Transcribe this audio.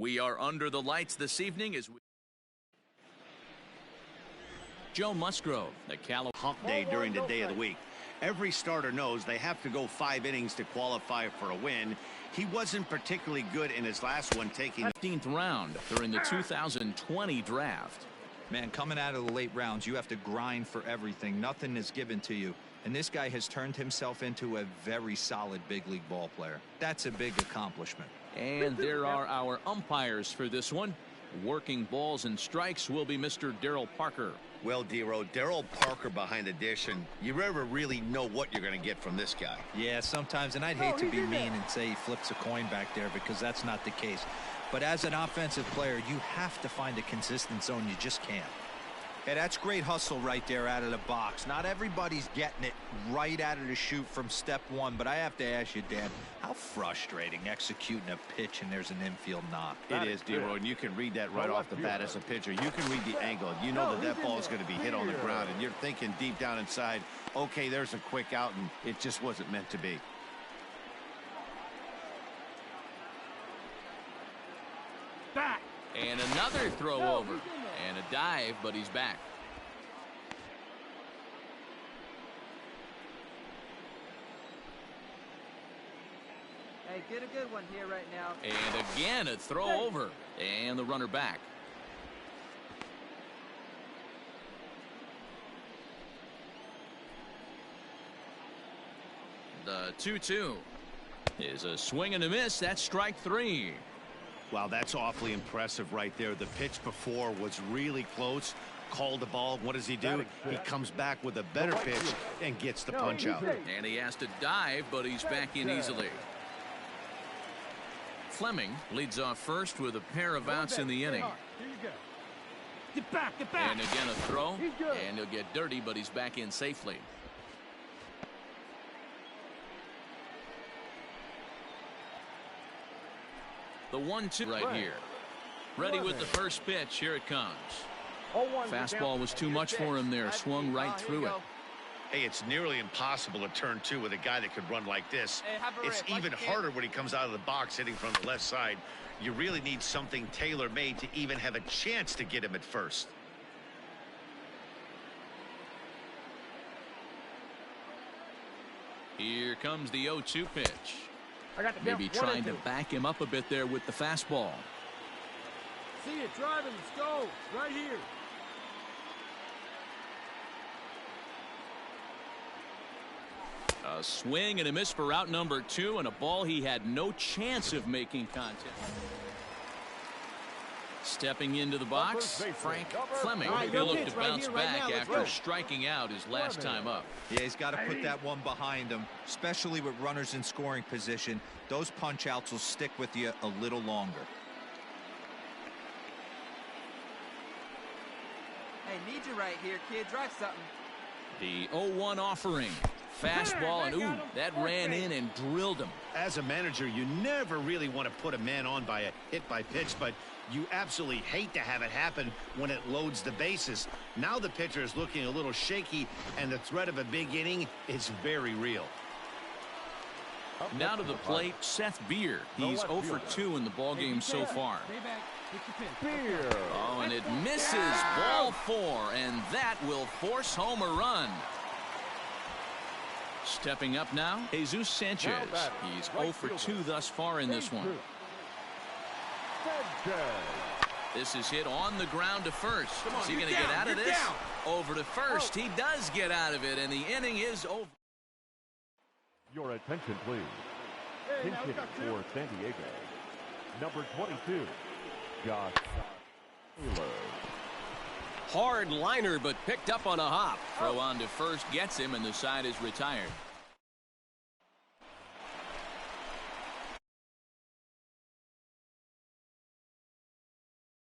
We are under the lights this evening as we... Joe Musgrove, the Callaway hump day during the day of the week. Every starter knows they have to go 5 innings to qualify for a win. He wasn't particularly good in his last one, taking the 15th round during the 2020 draft. Man, coming out of the late rounds, you have to grind for everything. Nothing is given to you. And this guy has turned himself into a very solid big league ball player. That's a big accomplishment. And there are our umpires for this one. Working balls and strikes will be Mr. Darryl Parker. Well, D-Row, Darryl Parker behind the dish, and you never really know what you're going to get from this guy. Yeah, sometimes, and I'd hate to be mean and say he flips a coin back there because that's not the case. But as an offensive player, you have to find a consistent zone. You just can't. Yeah, that's great hustle right there out of the box. Not everybody's getting it right out of the chute from step one, but I have to ask you, Dan, how frustrating executing a pitch and there's an infield knock. It is, D-Row, and you can read that right off the bat as a pitcher. You can read the angle. You know that ball is going to be hit on the ground, and you're thinking deep down inside, okay, there's a quick out, and it just wasn't meant to be. Back. And another throw over. And a dive, but he's back. Hey, get a good one here right now. And again, a throw over. And the runner back. The 2-2 is a swing and a miss. That's strike 3. Wow, that's awfully impressive right there. The pitch before was really close. Called the ball. What does he do? He comes back with a better pitch and gets the punch out. And he has to dive, but he's back in easily. Fleming leads off first with a pair of outs in the inning. Get back, get back. And again a throw. And he'll get dirty, but he's back in safely. The 1-2 right here. Ready with the first pitch. Here it comes. Fastball was too much for him there. Swung right through it. Hey, it's nearly impossible to turn two with a guy that could run like this. It's even harder when he comes out of the box hitting from the left side. You really need something tailor-made to even have a chance to get him at first. Here comes the 0-2 pitch. Maybe trying to back him up a bit there with the fastball. See it driving. Let's go. Right here. A swing and a miss for out number 2, and a ball he had no chance of making contact. Stepping into the box, Frank Fleming. He'll look to bounce back after striking out his last time up. Yeah, he's got to put that one behind him, especially with runners in scoring position. Those punch outs will stick with you a little longer. Hey, need you right here, kid. Drive something. The 0-1 offering. Fastball, and ooh, that ran in and drilled him. As a manager, you never really want to put a man on by a hit by pitch, but you absolutely hate to have it happen when it loads the bases. Now the pitcher is looking a little shaky, and the threat of a big inning is very real. Now to the plate, Seth Beer. He's 0 for 2 in the ballgame so far. Oh, and it misses. Ball 4, and that will force home a run. Stepping up now, Jesus Sanchez. He's 0 for 2 thus far in this one. This is hit on the ground to first. Is he going to get out of this? Over to first. He does get out of it, and the inning is over. Your attention, please. Pinch hitting for San Diego, number 22, Josh Taylor. Hard liner, but picked up on a hop. Throw on to first gets him, and the side is retired.